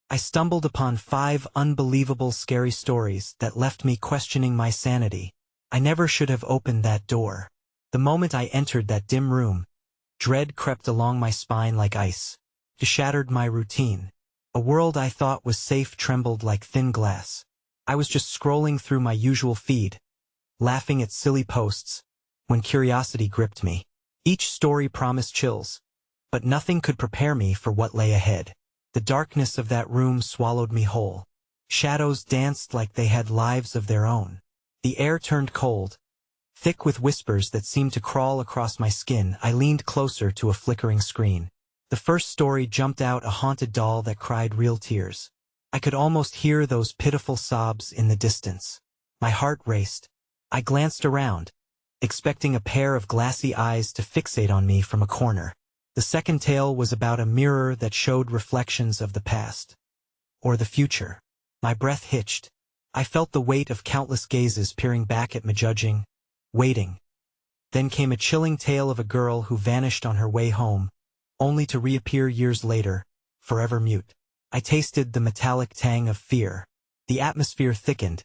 I stumbled upon 5 unbelievable scary stories that left me questioning my sanity. I never should have opened that door. The moment I entered that dim room, dread crept along my spine like ice. It shattered my routine. A world I thought was safe trembled like thin glass. I was just scrolling through my usual feed, laughing at silly posts, when curiosity gripped me. Each story promised chills, but nothing could prepare me for what lay ahead. The darkness of that room swallowed me whole. Shadows danced like they had lives of their own. The air turned cold, thick with whispers that seemed to crawl across my skin. I leaned closer to a flickering screen. The first story jumped out, a haunted doll that cried real tears. I could almost hear those pitiful sobs in the distance. My heart raced. I glanced around, expecting a pair of glassy eyes to fixate on me from a corner. The second tale was about a mirror that showed reflections of the past. Or the future. My breath hitched. I felt the weight of countless gazes peering back at me, judging, waiting. Then came a chilling tale of a girl who vanished on her way home, only to reappear years later, forever mute. I tasted the metallic tang of fear. The atmosphere thickened,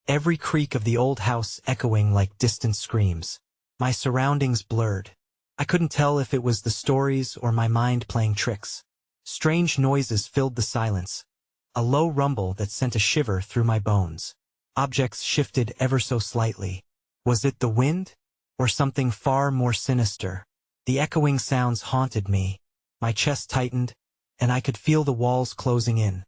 every creak of the old house echoing like distant screams. My surroundings blurred. I couldn't tell if it was the stories or my mind playing tricks. Strange noises filled the silence, a low rumble that sent a shiver through my bones. Objects shifted ever so slightly. Was it the wind? Or something far more sinister? The echoing sounds haunted me. My chest tightened, and I could feel the walls closing in.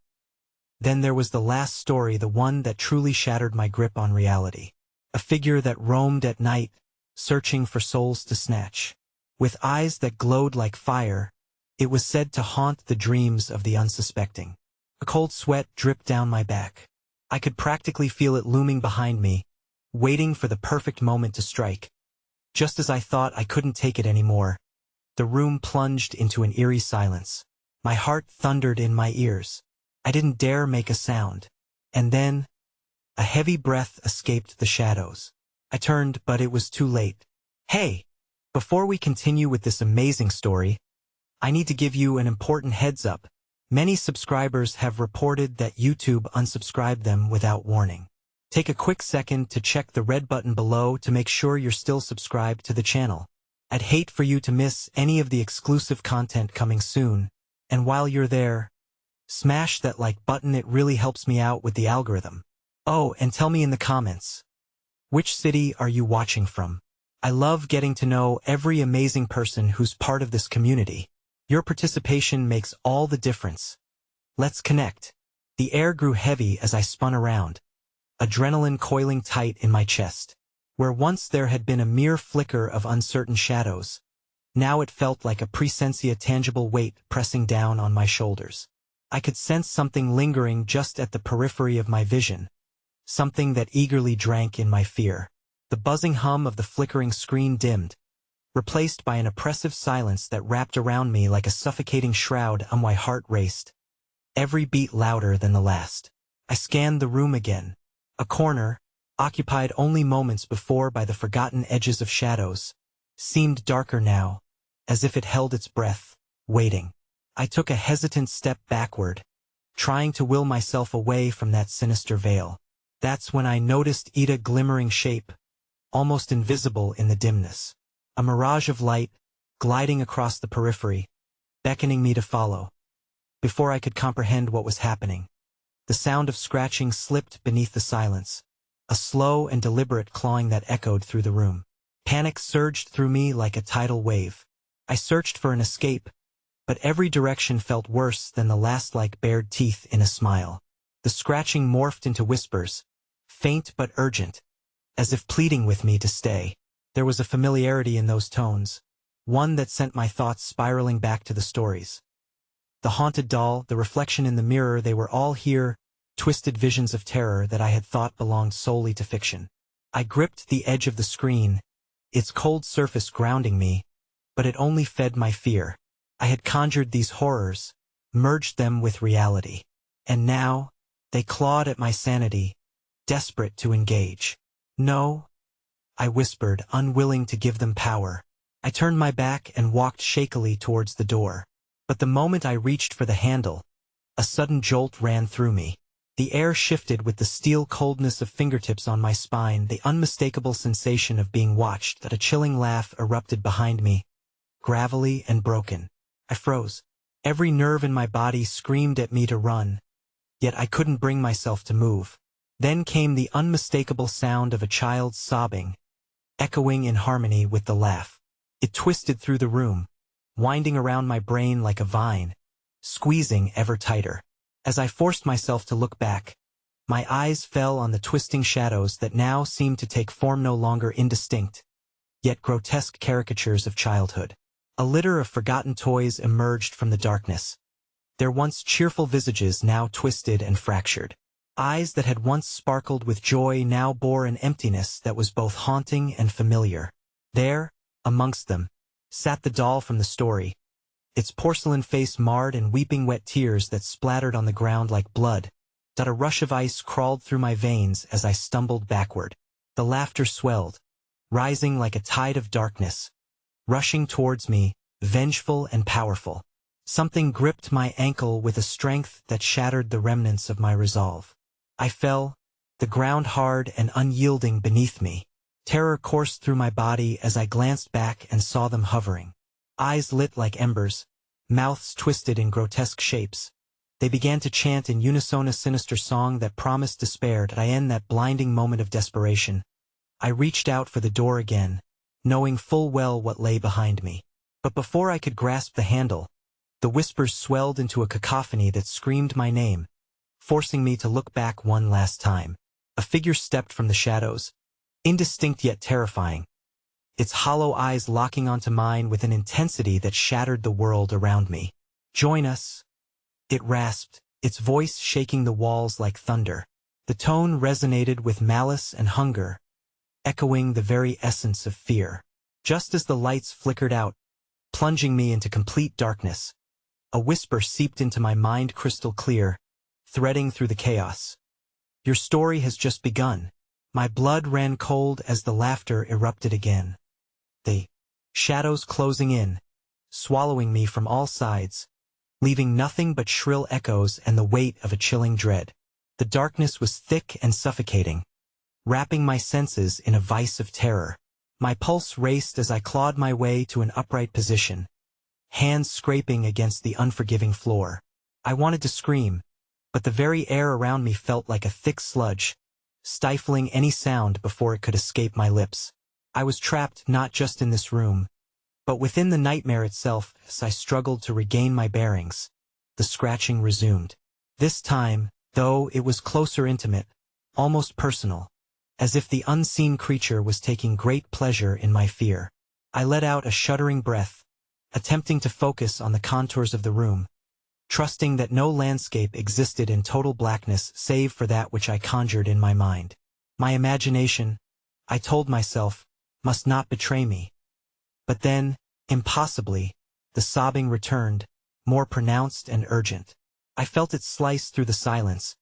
Then there was the last story, the one that truly shattered my grip on reality. A figure that roamed at night, searching for souls to snatch. With eyes that glowed like fire, it was said to haunt the dreams of the unsuspecting. A cold sweat dripped down my back. I could practically feel it looming behind me, waiting for the perfect moment to strike. Just as I thought I couldn't take it anymore, the room plunged into an eerie silence. My heart thundered in my ears. I didn't dare make a sound. And then, a heavy breath escaped the shadows. I turned, but it was too late. Hey! Before we continue with this amazing story, I need to give you an important heads up. Many subscribers have reported that YouTube unsubscribed them without warning. Take a quick second to check the red button below to make sure you're still subscribed to the channel. I'd hate for you to miss any of the exclusive content coming soon, and while you're there, smash that like button. It really helps me out with the algorithm. Oh, and tell me in the comments, which city are you watching from? I love getting to know every amazing person who's part of this community. Your participation makes all the difference. Let's connect. The air grew heavy as I spun around, adrenaline coiling tight in my chest. Where once there had been a mere flicker of uncertain shadows, now it felt like a presentia, tangible weight pressing down on my shoulders. I could sense something lingering just at the periphery of my vision, something that eagerly drank in my fear. The buzzing hum of the flickering screen dimmed, replaced by an oppressive silence that wrapped around me like a suffocating shroud. My heart raced, every beat louder than the last. I scanned the room again. A corner, occupied only moments before by the forgotten edges of shadows, seemed darker now, as if it held its breath, waiting. I took a hesitant step backward, trying to will myself away from that sinister veil. That's when I noticed Ida, glimmering shape, almost invisible in the dimness. A mirage of light, gliding across the periphery, beckoning me to follow. Before I could comprehend what was happening, the sound of scratching slipped beneath the silence, a slow and deliberate clawing that echoed through the room. Panic surged through me like a tidal wave. I searched for an escape, but every direction felt worse than the last, like bared teeth in a smile. The scratching morphed into whispers, faint but urgent, as if pleading with me to stay. There was a familiarity in those tones, one that sent my thoughts spiraling back to the stories. The haunted doll, the reflection in the mirror, they were all here, twisted visions of terror that I had thought belonged solely to fiction. I gripped the edge of the screen, its cold surface grounding me, but it only fed my fear. I had conjured these horrors, merged them with reality, and now, they clawed at my sanity, desperate to engage. No, I whispered, unwilling to give them power. I turned my back and walked shakily towards the door. But the moment I reached for the handle, A sudden jolt ran through me. The air shifted with the steel coldness of fingertips on my spine, the unmistakable sensation of being watched. That a chilling laugh erupted behind me, gravelly and broken. I froze. Every nerve in my body screamed at me to run, yet I couldn't bring myself to move. Then came the unmistakable sound of a child's sobbing, echoing in harmony with the laugh. It twisted through the room, winding around my brain like a vine, squeezing ever tighter. As I forced myself to look back, my eyes fell on the twisting shadows that now seemed to take form, no longer indistinct, yet grotesque caricatures of childhood. A litter of forgotten toys emerged from the darkness, their once cheerful visages now twisted and fractured. Eyes that had once sparkled with joy now bore an emptiness that was both haunting and familiar. There, amongst them, sat the doll from the story, its porcelain face marred and weeping wet tears that splattered on the ground like blood. A rush of ice crawled through my veins as I stumbled backward. The laughter swelled, rising like a tide of darkness, rushing towards me, vengeful and powerful. Something gripped my ankle with a strength that shattered the remnants of my resolve. I fell, the ground hard and unyielding beneath me. Terror coursed through my body as I glanced back and saw them hovering. Eyes lit like embers, mouths twisted in grotesque shapes. They began to chant in unison a sinister song that promised despair. I end that blinding moment of desperation. I reached out for the door again, knowing full well what lay behind me. But before I could grasp the handle, the whispers swelled into a cacophony that screamed my name, forcing me to look back one last time. A figure stepped from the shadows, indistinct yet terrifying, its hollow eyes locking onto mine with an intensity that shattered the world around me. "Join us," it rasped, its voice shaking the walls like thunder. The tone resonated with malice and hunger, echoing the very essence of fear. Just as the lights flickered out, plunging me into complete darkness, a whisper seeped into my mind crystal clear, threading through the chaos. "Your story has just begun." My blood ran cold as the laughter erupted again. The shadows closing in, swallowing me from all sides, leaving nothing but shrill echoes and the weight of a chilling dread. The darkness was thick and suffocating, wrapping my senses in a vice of terror. My pulse raced as I clawed my way to an upright position, hands scraping against the unforgiving floor. I wanted to scream, but the very air around me felt like a thick sludge, stifling any sound before it could escape my lips. I was trapped not just in this room, but within the nightmare itself. As I struggled to regain my bearings, the scratching resumed. This time, though, it was closer, intimate, almost personal, as if the unseen creature was taking great pleasure in my fear. I let out a shuddering breath, attempting to focus on the contours of the room, trusting that no landscape existed in total blackness save for that which I conjured in my mind. My imagination, I told myself, must not betray me. But then, impossibly, the sobbing returned, more pronounced and urgent. I felt it slice through the silence,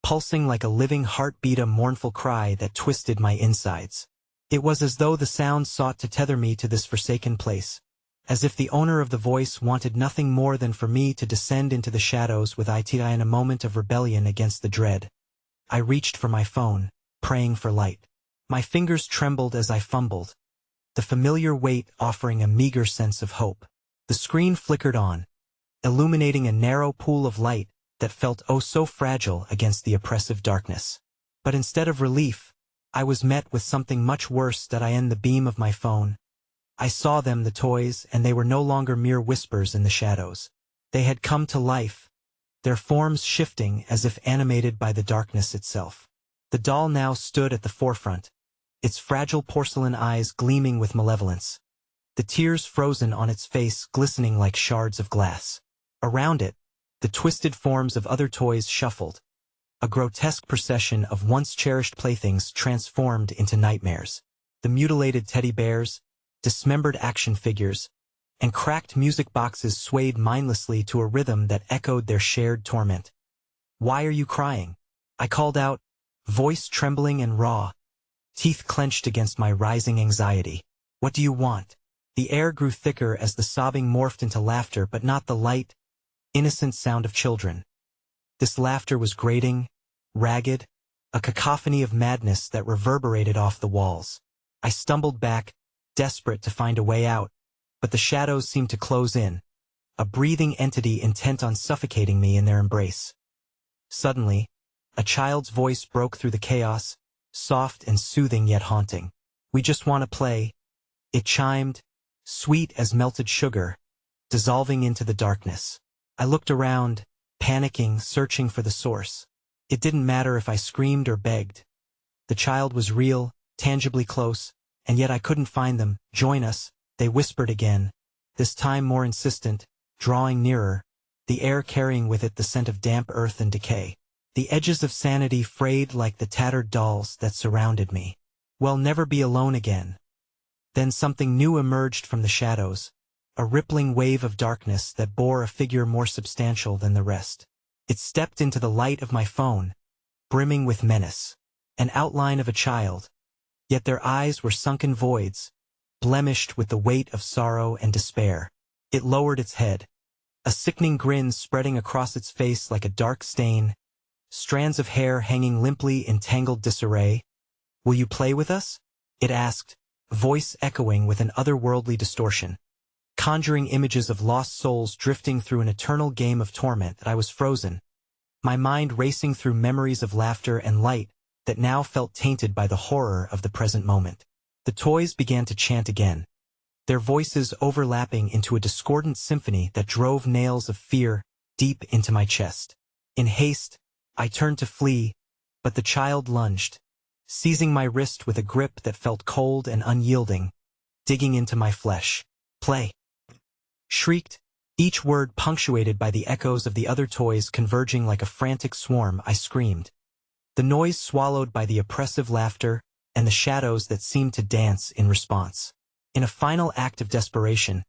pulsing like a living heartbeat, a mournful cry that twisted my insides. It was as though the sound sought to tether me to this forsaken place, as if the owner of the voice wanted nothing more than for me to descend into the shadows with it. In a moment of rebellion against the dread, I reached for my phone, praying for light. My fingers trembled as I fumbled, the familiar weight offering a meager sense of hope. The screen flickered on, illuminating a narrow pool of light that felt oh so fragile against the oppressive darkness. But instead of relief, I was met with something much worse. In the beam of my phone, I saw them, the toys, and they were no longer mere whispers in the shadows. They had come to life, their forms shifting as if animated by the darkness itself. The doll now stood at the forefront, its fragile porcelain eyes gleaming with malevolence, the tears frozen on its face glistening like shards of glass. Around it, the twisted forms of other toys shuffled, a grotesque procession of once cherished playthings transformed into nightmares. The mutilated teddy bears, dismembered action figures, and cracked music boxes swayed mindlessly to a rhythm that echoed their shared torment. "Why are you crying?" I called out, voice trembling and raw, teeth clenched against my rising anxiety. "What do you want?" The air grew thicker as the sobbing morphed into laughter, but not the light, innocent sound of children. This laughter was grating, ragged, a cacophony of madness that reverberated off the walls. I stumbled back, desperate to find a way out, but the shadows seemed to close in, a breathing entity intent on suffocating me in their embrace. Suddenly, a child's voice broke through the chaos, soft and soothing yet haunting. "We just want to play," it chimed, sweet as melted sugar, dissolving into the darkness. I looked around, panicking, searching for the source. It didn't matter if I screamed or begged. The child was real, tangibly close, and yet I couldn't find them. "Join us," they whispered again, this time more insistent, drawing nearer, the air carrying with it the scent of damp earth and decay. The edges of sanity frayed like the tattered dolls that surrounded me. We'll never be alone again. Then something new emerged from the shadows, a rippling wave of darkness that bore a figure more substantial than the rest. It stepped into the light of my phone, brimming with menace, an outline of a child, yet their eyes were sunken voids, blemished with the weight of sorrow and despair. It lowered its head, a sickening grin spreading across its face like a dark stain, strands of hair hanging limply in tangled disarray. "Will you play with us?" it asked, voice echoing with an otherworldly distortion, conjuring images of lost souls drifting through an eternal game of torment. I was frozen, my mind racing through memories of laughter and light that now felt tainted by the horror of the present moment. The toys began to chant again, their voices overlapping into a discordant symphony that drove nails of fear deep into my chest. In haste, I turned to flee, but the child lunged, seizing my wrist with a grip that felt cold and unyielding, digging into my flesh. "Play!" shrieked, each word punctuated by the echoes of the other toys converging like a frantic swarm. I screamed, the noise swallowed by the oppressive laughter and the shadows that seemed to dance in response. In a final act of desperation,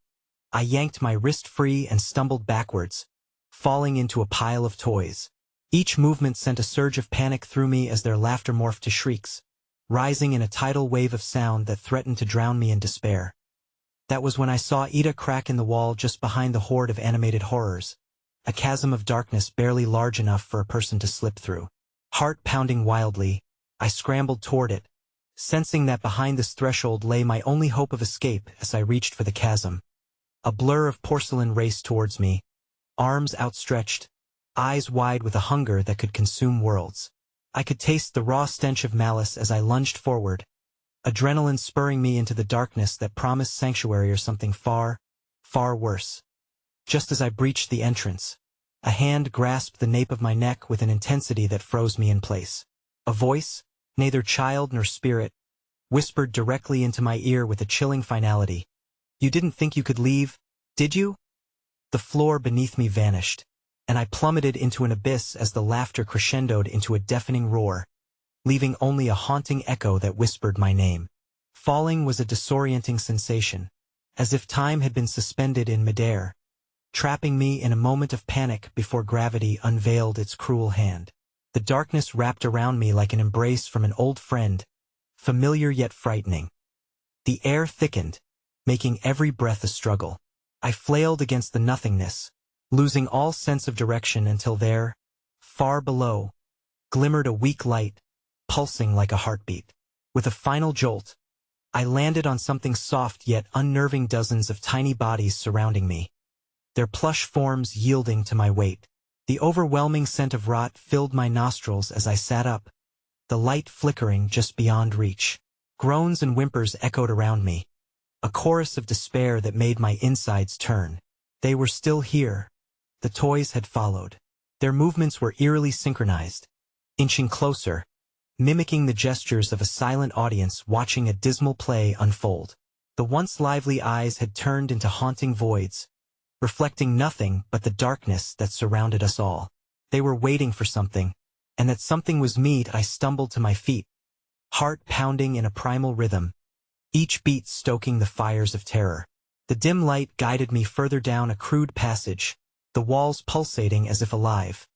I yanked my wrist free and stumbled backwards, falling into a pile of toys. Each movement sent a surge of panic through me as their laughter morphed to shrieks, rising in a tidal wave of sound that threatened to drown me in despair. That was when I saw Ida crack in the wall just behind the horde of animated horrors, a chasm of darkness barely large enough for a person to slip through. Heart pounding wildly, I scrambled toward it, sensing that behind this threshold lay my only hope of escape. As I reached for the chasm, a blur of porcelain raced towards me, arms outstretched, eyes wide with a hunger that could consume worlds. I could taste the raw stench of malice as I lunged forward, adrenaline spurring me into the darkness that promised sanctuary or something far, far worse. Just as I breached the entrance, a hand grasped the nape of my neck with an intensity that froze me in place. A voice, neither child nor spirit, whispered directly into my ear with a chilling finality. "You didn't think you could leave, did you?" The floor beneath me vanished, and I plummeted into an abyss as the laughter crescendoed into a deafening roar, leaving only a haunting echo that whispered my name. Falling was a disorienting sensation, as if time had been suspended in midair, trapping me in a moment of panic before gravity unveiled its cruel hand. The darkness wrapped around me like an embrace from an old friend, familiar yet frightening. The air thickened, making every breath a struggle. I flailed against the nothingness, losing all sense of direction until there, far below, glimmered a weak light, pulsing like a heartbeat. With a final jolt, I landed on something soft yet unnerving, dozens of tiny bodies surrounding me, their plush forms yielding to my weight. The overwhelming scent of rot filled my nostrils as I sat up, the light flickering just beyond reach. Groans and whimpers echoed around me, a chorus of despair that made my insides turn. They were still here. The toys had followed. Their movements were eerily synchronized, inching closer, mimicking the gestures of a silent audience watching a dismal play unfold. The once lively eyes had turned into haunting voids, reflecting nothing but the darkness that surrounded us all. They were waiting for something, and that something was me. I stumbled to my feet, heart pounding in a primal rhythm, each beat stoking the fires of terror. The dim light guided me further down a crude passage, the walls pulsating as if alive.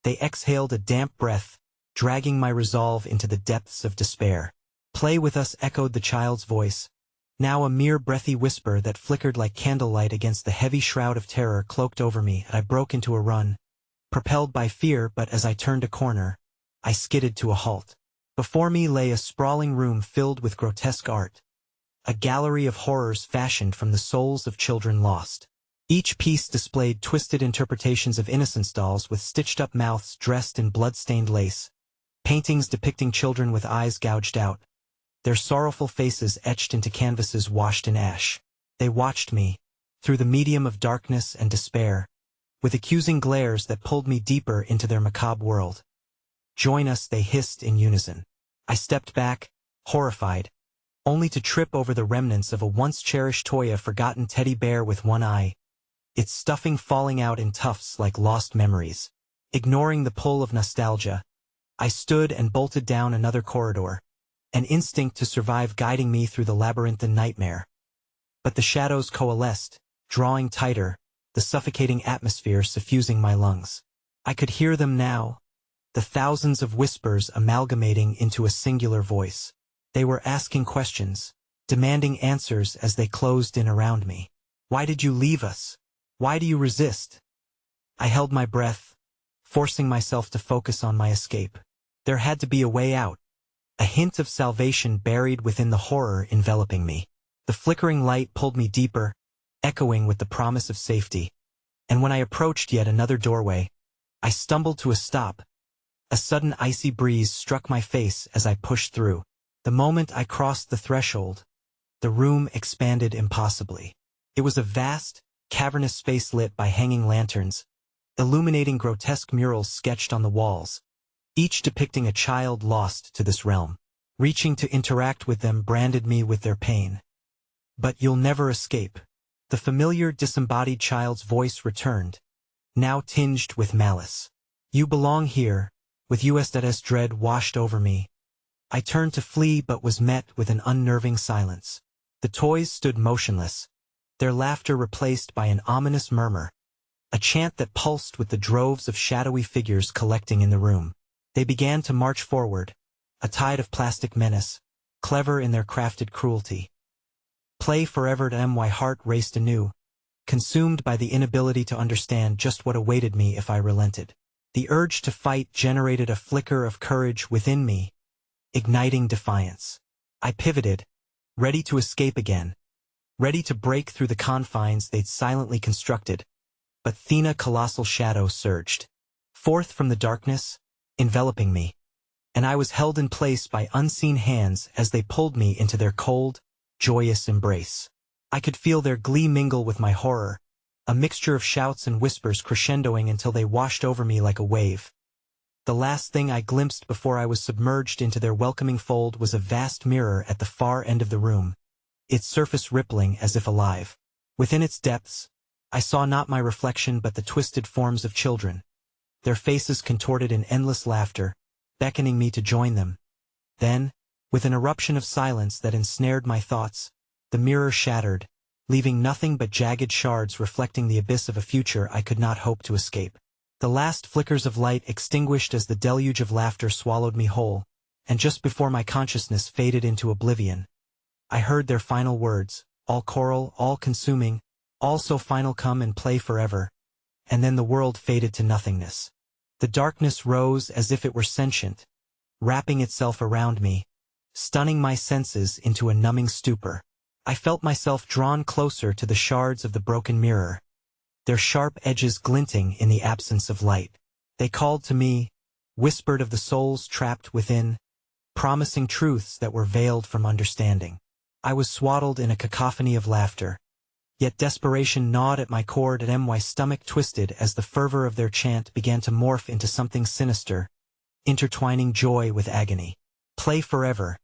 They exhaled a damp breath, dragging my resolve into the depths of despair. "Play with us," echoed the child's voice, now a mere breathy whisper that flickered like candlelight against the heavy shroud of terror cloaked over me. I broke into a run, propelled by fear, but as I turned a corner, I skidded to a halt. Before me lay a sprawling room filled with grotesque art, a gallery of horrors fashioned from the souls of children lost. Each piece displayed twisted interpretations of innocence, dolls with stitched-up mouths dressed in blood-stained lace, paintings depicting children with eyes gouged out, their sorrowful faces etched into canvases washed in ash. They watched me, through the medium of darkness and despair, with accusing glares that pulled me deeper into their macabre world. "Join us," they hissed in unison. I stepped back, horrified, only to trip over the remnants of a once-cherished toy, a forgotten teddy bear with one eye, its stuffing falling out in tufts like lost memories. Ignoring the pull of nostalgia, I stood and bolted down another corridor, an instinct to survive guiding me through the labyrinthine nightmare. But the shadows coalesced, drawing tighter, the suffocating atmosphere suffusing my lungs. I could hear them now, the thousands of whispers amalgamating into a singular voice. They were asking questions, demanding answers as they closed in around me. "Why did you leave us? Why do you resist?" I held my breath, forcing myself to focus on my escape. There had to be a way out, a hint of salvation buried within the horror enveloping me. The flickering light pulled me deeper, echoing with the promise of safety. And when I approached yet another doorway, I stumbled to a stop. A sudden icy breeze struck my face as I pushed through. The moment I crossed the threshold, the room expanded impossibly. It was a vast, cavernous space lit by hanging lanterns, illuminating grotesque murals sketched on the walls, each depicting a child lost to this realm. Reaching to interact with them branded me with their pain. "But you'll never escape." The familiar disembodied child's voice returned, now tinged with malice. "You belong here," with USS dread washed over me. I turned to flee but was met with an unnerving silence. The toys stood motionless, their laughter replaced by an ominous murmur, a chant that pulsed with the droves of shadowy figures collecting in the room. They began to march forward, a tide of plastic menace, clever in their crafted cruelty. Play forever to my heart raced anew, consumed by the inability to understand just what awaited me if I relented. The urge to fight generated a flicker of courage within me, igniting defiance. I pivoted, ready to escape again, ready to break through the confines they'd silently constructed. But Thena colossal shadow surged forth from the darkness, enveloping me, and I was held in place by unseen hands as they pulled me into their cold, joyous embrace. I could feel their glee mingle with my horror, a mixture of shouts and whispers crescendoing until they washed over me like a wave. The last thing I glimpsed before I was submerged into their welcoming fold was a vast mirror at the far end of the room, its surface rippling as if alive. Within its depths, I saw not my reflection but the twisted forms of children, their faces contorted in endless laughter, beckoning me to join them. Then, with an eruption of silence that ensnared my thoughts, the mirror shattered, leaving nothing but jagged shards reflecting the abyss of a future I could not hope to escape. The last flickers of light extinguished as the deluge of laughter swallowed me whole, and just before my consciousness faded into oblivion, I heard their final words, all choral, all consuming, all so final, "Come and play forever," and then the world faded to nothingness. The darkness rose as if it were sentient, wrapping itself around me, stunning my senses into a numbing stupor. I felt myself drawn closer to the shards of the broken mirror, their sharp edges glinting in the absence of light. They called to me, whispered of the souls trapped within, promising truths that were veiled from understanding. I was swaddled in a cacophony of laughter, yet desperation gnawed at my cord and my stomach twisted as the fervor of their chant began to morph into something sinister, intertwining joy with agony. "Play forever,"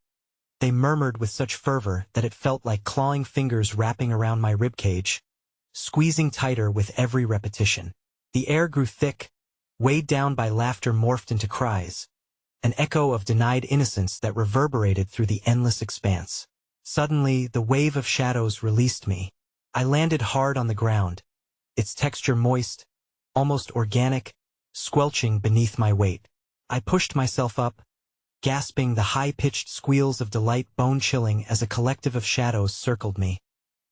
they murmured with such fervor that it felt like clawing fingers wrapping around my ribcage, squeezing tighter with every repetition. The air grew thick, weighed down by laughter morphed into cries, an echo of denied innocence that reverberated through the endless expanse. Suddenly, the wave of shadows released me. I landed hard on the ground, its texture moist, almost organic, squelching beneath my weight. I pushed myself up, gasping, the high-pitched squeals of delight bone-chilling as a collective of shadows circled me,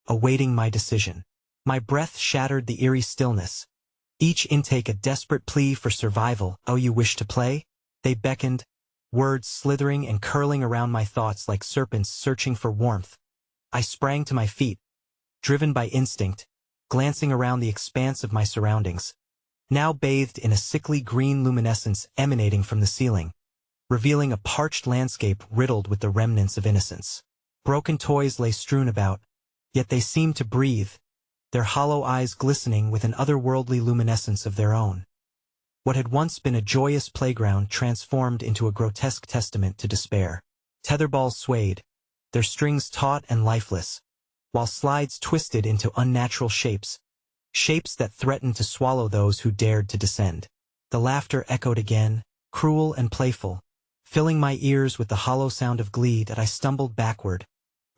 awaiting my decision. My breath shattered the eerie stillness, each intake a desperate plea for survival. "Oh, you wish to play?" They beckoned, words slithering and curling around my thoughts like serpents searching for warmth. I sprang to my feet, driven by instinct, glancing around the expanse of my surroundings, now bathed in a sickly green luminescence emanating from the ceiling, revealing a parched landscape riddled with the remnants of innocence. Broken toys lay strewn about, yet they seemed to breathe, their hollow eyes glistening with an otherworldly luminescence of their own. What had once been a joyous playground transformed into a grotesque testament to despair. Tetherballs swayed, their strings taut and lifeless, while slides twisted into unnatural shapes that threatened to swallow those who dared to descend. The laughter echoed again, cruel and playful, filling my ears with the hollow sound of glee. That I stumbled backward,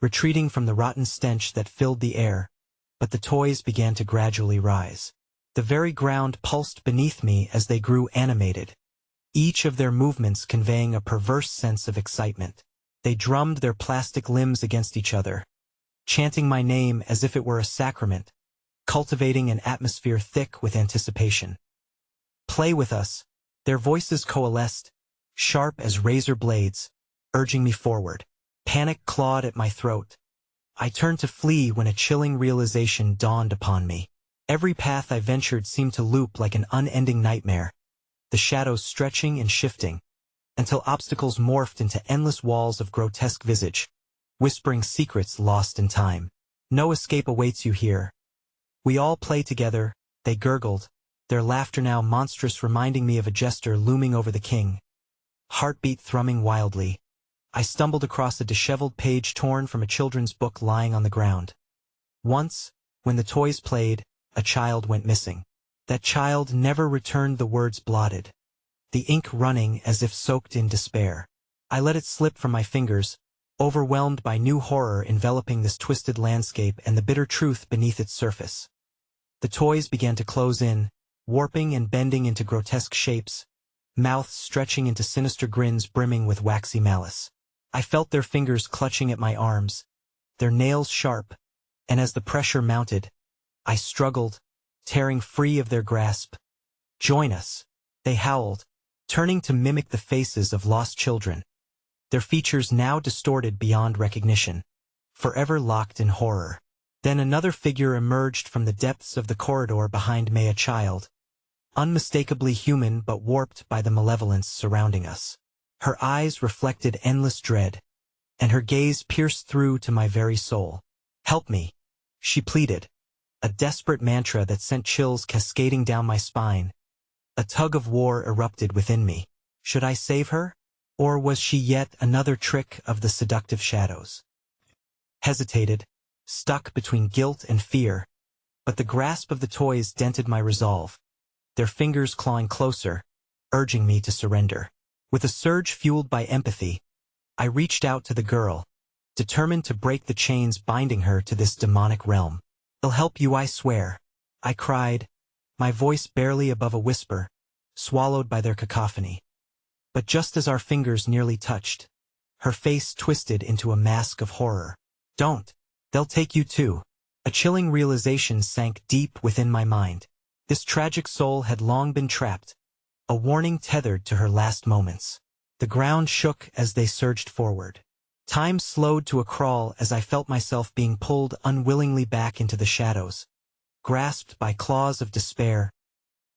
retreating from the rotten stench that filled the air, but the toys began to gradually rise. The very ground pulsed beneath me as they grew animated, each of their movements conveying a perverse sense of excitement. They drummed their plastic limbs against each other, chanting my name as if it were a sacrament, cultivating an atmosphere thick with anticipation. "Play with us," their voices coalesced, sharp as razor blades, urging me forward. Panic clawed at my throat. I turned to flee when a chilling realization dawned upon me. Every path I ventured seemed to loop like an unending nightmare, the shadows stretching and shifting, until obstacles morphed into endless walls of grotesque visage, whispering secrets lost in time. "No escape awaits you here. We all play together," they gurgled, their laughter now monstrous, reminding me of a jester looming over the king. Heartbeat thrumming wildly, I stumbled across a disheveled page torn from a children's book lying on the ground. Once, when the toys played, a child went missing. That child never returned, the words blotted, the ink running as if soaked in despair. I let it slip from my fingers, overwhelmed by new horror enveloping this twisted landscape and the bitter truth beneath its surface. The toys began to close in, warping and bending into grotesque shapes, mouths stretching into sinister grins brimming with waxy malice. I felt their fingers clutching at my arms, their nails sharp, and as the pressure mounted, I struggled, tearing free of their grasp. "Join us," they howled, turning to mimic the faces of lost children, their features now distorted beyond recognition, forever locked in horror. Then another figure emerged from the depths of the corridor behind me, a child, unmistakably human but warped by the malevolence surrounding us. Her eyes reflected endless dread, and her gaze pierced through to my very soul. "Help me," she pleaded, a desperate mantra that sent chills cascading down my spine. A tug of war erupted within me. Should I save her? Or was she yet another trick of the seductive shadows? Hesitated, stuck between guilt and fear, but the grasp of the toys dented my resolve, their fingers clawing closer, urging me to surrender. With a surge fueled by empathy, I reached out to the girl, determined to break the chains binding her to this demonic realm. "I'll help you, I swear," I cried, my voice barely above a whisper, swallowed by their cacophony. But just as our fingers nearly touched, her face twisted into a mask of horror. "Don't. They'll take you too." A chilling realization sank deep within my mind. This tragic soul had long been trapped, a warning tethered to her last moments. The ground shook as they surged forward. Time slowed to a crawl as I felt myself being pulled unwillingly back into the shadows, grasped by claws of despair.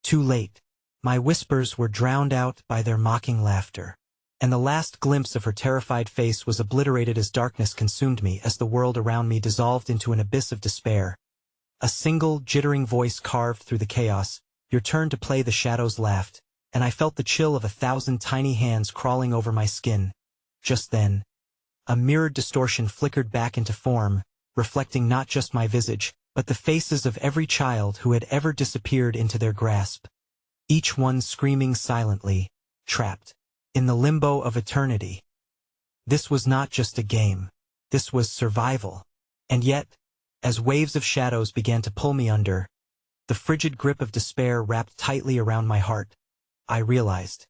Too late. My whispers were drowned out by their mocking laughter, and the last glimpse of her terrified face was obliterated as darkness consumed me, as the world around me dissolved into an abyss of despair. A single, jittering voice carved through the chaos. "Your turn to play," the shadows laughed, and I felt the chill of 1,000 tiny hands crawling over my skin. Just then, a mirrored distortion flickered back into form, reflecting not just my visage, but the faces of every child who had ever disappeared into their grasp, each one screaming silently, trapped in the limbo of eternity. This was not just a game. This was survival. And yet, as waves of shadows began to pull me under, the frigid grip of despair wrapped tightly around my heart, I realized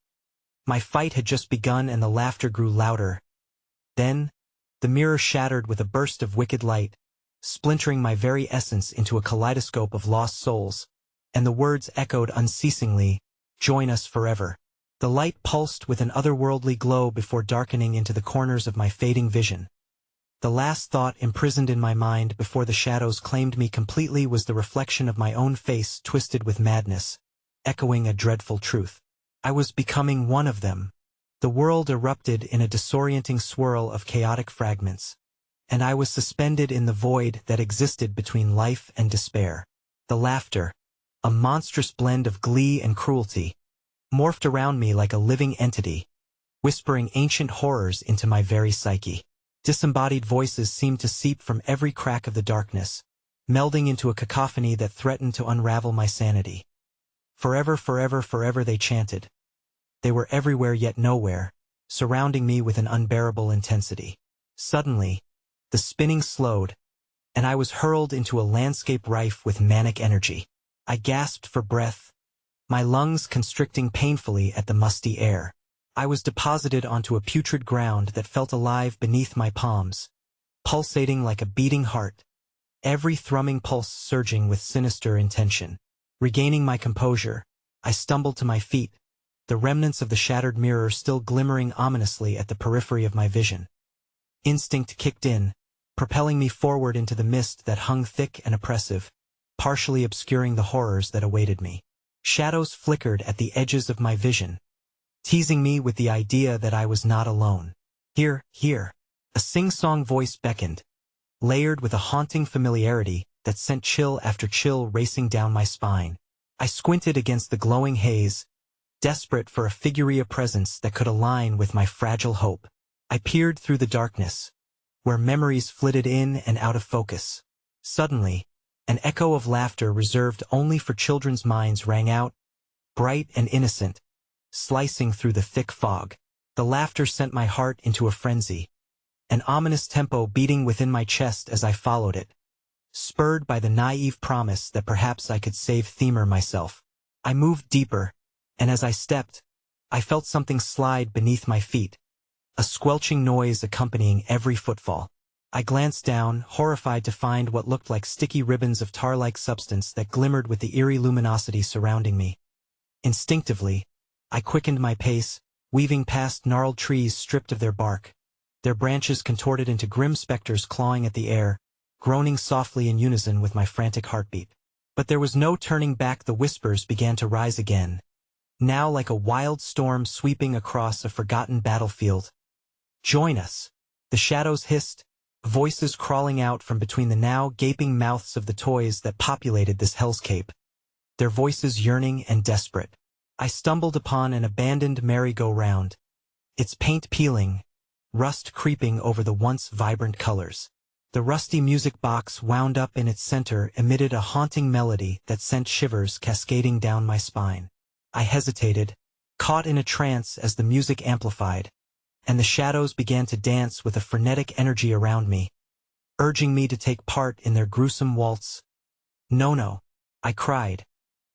my fight had just begun, and the laughter grew louder. Then, the mirror shattered with a burst of wicked light, splintering my very essence into a kaleidoscope of lost souls, and the words echoed unceasingly, "Join us forever." The light pulsed with an otherworldly glow before darkening into the corners of my fading vision. The last thought imprisoned in my mind before the shadows claimed me completely was the reflection of my own face twisted with madness, echoing a dreadful truth. I was becoming one of them. The world erupted in a disorienting swirl of chaotic fragments, and I was suspended in the void that existed between life and despair. The laughter, a monstrous blend of glee and cruelty, morphed around me like a living entity, whispering ancient horrors into my very psyche. Disembodied voices seemed to seep from every crack of the darkness, melding into a cacophony that threatened to unravel my sanity. Forever, forever, forever, they chanted. They were everywhere yet nowhere, surrounding me with an unbearable intensity. Suddenly, the spinning slowed, and I was hurled into a landscape rife with manic energy. I gasped for breath, my lungs constricting painfully at the musty air. I was deposited onto a putrid ground that felt alive beneath my palms, pulsating like a beating heart, every thrumming pulse surging with sinister intention. Regaining my composure, I stumbled to my feet, the remnants of the shattered mirror still glimmering ominously at the periphery of my vision. Instinct kicked in, propelling me forward into the mist that hung thick and oppressive, partially obscuring the horrors that awaited me. Shadows flickered at the edges of my vision, teasing me with the idea that I was not alone. Here, a sing-song voice beckoned, layered with a haunting familiarity that sent chill after chill racing down my spine. I squinted against the glowing haze, desperate for a figureal presence that could align with my fragile hope. I peered through the darkness, where memories flitted in and out of focus. Suddenly, an echo of laughter reserved only for children's minds rang out, bright and innocent, slicing through the thick fog. The laughter sent my heart into a frenzy, an ominous tempo beating within my chest as I followed it, spurred by the naive promise that perhaps I could save Themer myself. I moved deeper, and as I stepped, I felt something slide beneath my feet, a squelching noise accompanying every footfall. I glanced down, horrified to find what looked like sticky ribbons of tar-like substance that glimmered with the eerie luminosity surrounding me. Instinctively, I quickened my pace, weaving past gnarled trees stripped of their bark, their branches contorted into grim specters clawing at the air, groaning softly in unison with my frantic heartbeat. But there was no turning back. The whispers began to rise again, now like a wild storm sweeping across a forgotten battlefield. "Join us," the shadows hissed, voices crawling out from between the now gaping mouths of the toys that populated this hellscape, their voices yearning and desperate. I stumbled upon an abandoned merry-go-round, its paint peeling, rust creeping over the once vibrant colors. The rusty music box wound up in its center emitted a haunting melody that sent shivers cascading down my spine. I hesitated, caught in a trance as the music amplified, and the shadows began to dance with a frenetic energy around me, urging me to take part in their gruesome waltz. "No," I cried,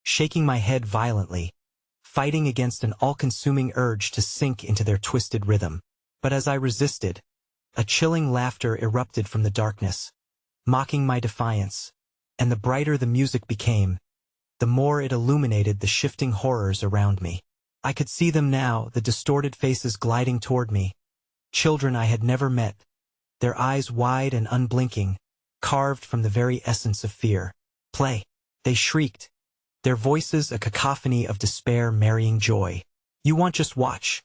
shaking my head violently, fighting against an all-consuming urge to sink into their twisted rhythm. But as I resisted, a chilling laughter erupted from the darkness, mocking my defiance, and the brighter the music became, the more it illuminated the shifting horrors around me. I could see them now, the distorted faces gliding toward me, children I had never met, their eyes wide and unblinking, carved from the very essence of fear. "Play!" they shrieked, their voices a cacophony of despair marrying joy. "You won't just watch."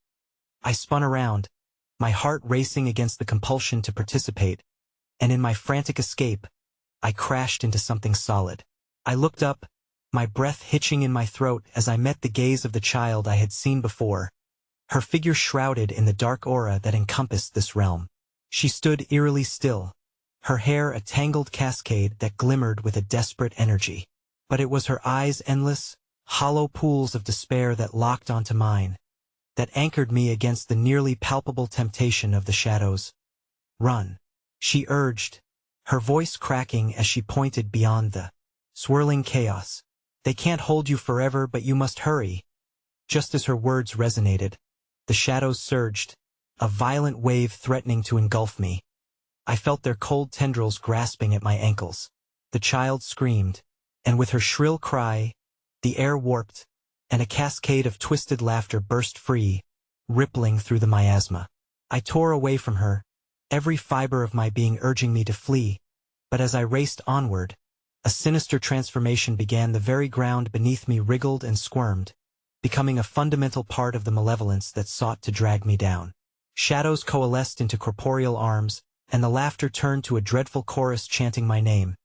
I spun around, my heart racing against the compulsion to participate, and in my frantic escape, I crashed into something solid. I looked up, my breath hitching in my throat as I met the gaze of the child I had seen before, her figure shrouded in the dark aura that encompassed this realm. She stood eerily still, her hair a tangled cascade that glimmered with a desperate energy. But it was her eyes' endless, hollow pools of despair that locked onto mine, that anchored me against the nearly palpable temptation of the shadows. "Run," she urged, her voice cracking as she pointed beyond the swirling chaos. "They can't hold you forever, but you must hurry." Just as her words resonated, the shadows surged, a violent wave threatening to engulf me. I felt their cold tendrils grasping at my ankles. The child screamed, and with her shrill cry, The air warped, and a cascade of twisted laughter burst free, rippling through the miasma. I tore away from her, every fiber of my being urging me to flee, but as I raced onward, a sinister transformation began. The very ground beneath me wriggled and squirmed, becoming a fundamental part of the malevolence that sought to drag me down. Shadows coalesced into corporeal arms, and the laughter turned to a dreadful chorus chanting my name,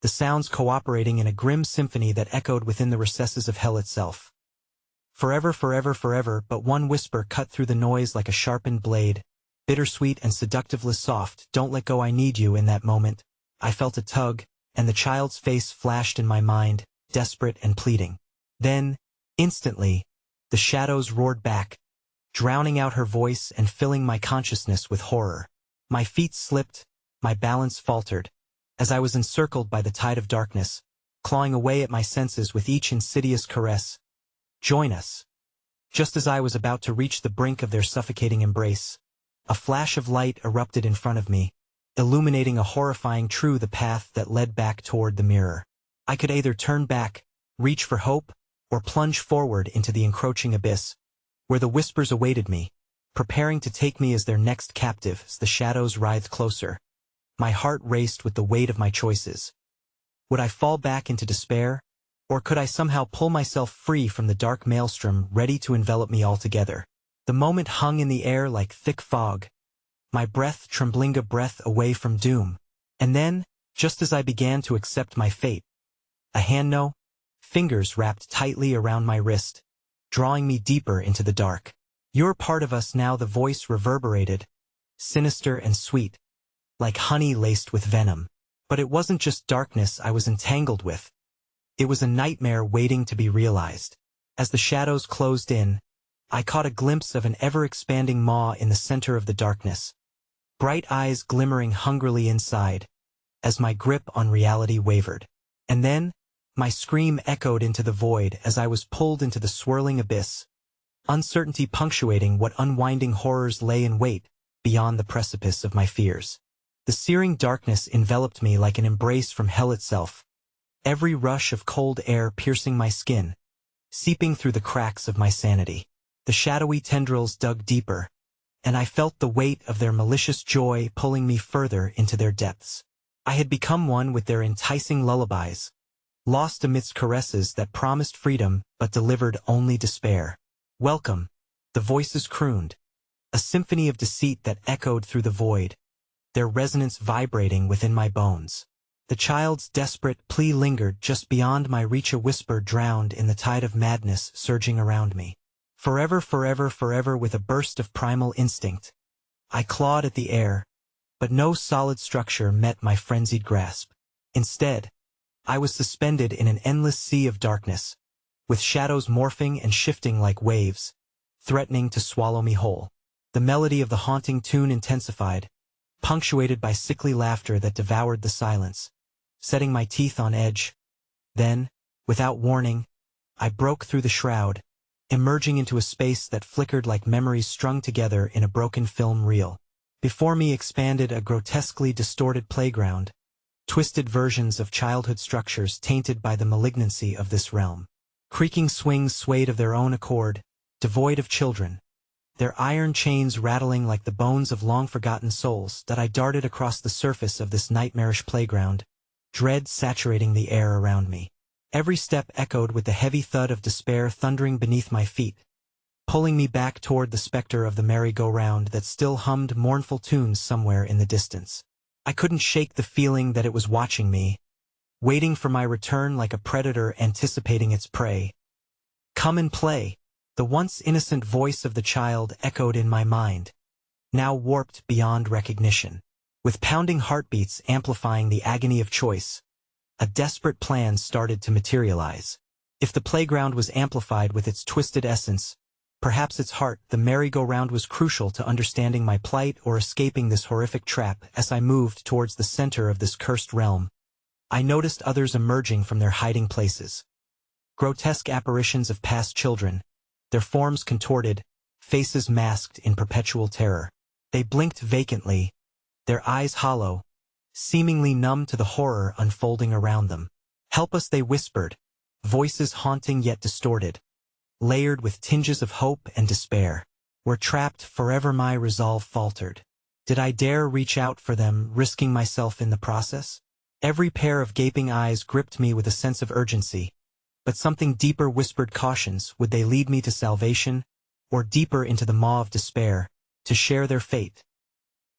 the sounds cooperating in a grim symphony that echoed within the recesses of hell itself. Forever, forever, forever, but one whisper cut through the noise like a sharpened blade, bittersweet and seductively soft. Don't let go, I need you. In that moment, I felt a tug, and the child's face flashed in my mind, desperate and pleading. Then, instantly, the shadows roared back, drowning out her voice and filling my consciousness with horror. My feet slipped, my balance faltered, as I was encircled by the tide of darkness, clawing away at my senses with each insidious caress. Join us. Just as I was about to reach the brink of their suffocating embrace, a flash of light erupted in front of me, illuminating a horrifying truth, the path that led back toward the mirror. I could either turn back, reach for hope, or plunge forward into the encroaching abyss, where the whispers awaited me, preparing to take me as their next captive. As the shadows writhed closer, my heart raced with the weight of my choices. Would I fall back into despair, or could I somehow pull myself free from the dark maelstrom ready to envelop me altogether? The moment hung in the air like thick fog, my breath trembling, a breath away from doom. And then, just as I began to accept my fate, a hand, no, fingers wrapped tightly around my wrist, drawing me deeper into the dark. You're part of us now, the voice reverberated, sinister and sweet, like honey laced with venom. But it wasn't just darkness I was entangled with. It was a nightmare waiting to be realized. As the shadows closed in, I caught a glimpse of an ever-expanding maw in the center of the darkness, bright eyes glimmering hungrily inside, as my grip on reality wavered. And then, my scream echoed into the void as I was pulled into the swirling abyss, uncertainty punctuating what unwinding horrors lay in wait beyond the precipice of my fears. The searing darkness enveloped me like an embrace from hell itself, every rush of cold air piercing my skin, seeping through the cracks of my sanity. The shadowy tendrils dug deeper, and I felt the weight of their malicious joy pulling me further into their depths. I had become one with their enticing lullabies, lost amidst caresses that promised freedom but delivered only despair. Welcome, the voices crooned, a symphony of deceit that echoed through the void, their resonance vibrating within my bones. The child's desperate plea lingered just beyond my reach, a whisper drowned in the tide of madness surging around me. Forever, forever, forever. With a burst of primal instinct, I clawed at the air, but no solid structure met my frenzied grasp. Instead, I was suspended in an endless sea of darkness, with shadows morphing and shifting like waves, threatening to swallow me whole. The melody of the haunting tune intensified, punctuated by sickly laughter that devoured the silence, setting my teeth on edge. Then, without warning, I broke through the shroud, emerging into a space that flickered like memories strung together in a broken film reel. Before me expanded a grotesquely distorted playground, twisted versions of childhood structures tainted by the malignancy of this realm. Creaking swings swayed of their own accord, devoid of children, their iron chains rattling like the bones of long-forgotten souls. That I darted across the surface of this nightmarish playground, dread saturating the air around me. Every step echoed with the heavy thud of despair thundering beneath my feet, pulling me back toward the specter of the merry-go-round that still hummed mournful tunes somewhere in the distance. I couldn't shake the feeling that it was watching me, waiting for my return like a predator anticipating its prey. Come and play. The once innocent voice of the child echoed in my mind, now warped beyond recognition. With pounding heartbeats amplifying the agony of choice, a desperate plan started to materialize. If the playground was amplified with its twisted essence, perhaps its heart, the merry-go-round, was crucial to understanding my plight or escaping this horrific trap. As I moved towards the center of this cursed realm, I noticed others emerging from their hiding places. Grotesque apparitions of past children, their forms contorted, faces masked in perpetual terror. They blinked vacantly, their eyes hollow, seemingly numb to the horror unfolding around them. Help us, they whispered, voices haunting yet distorted, layered with tinges of hope and despair. Were trapped forever, my resolve faltered. Did I dare reach out for them, risking myself in the process? Every pair of gaping eyes gripped me with a sense of urgency, but something deeper whispered cautions. Would they lead me to salvation, or deeper into the maw of despair, to share their fate?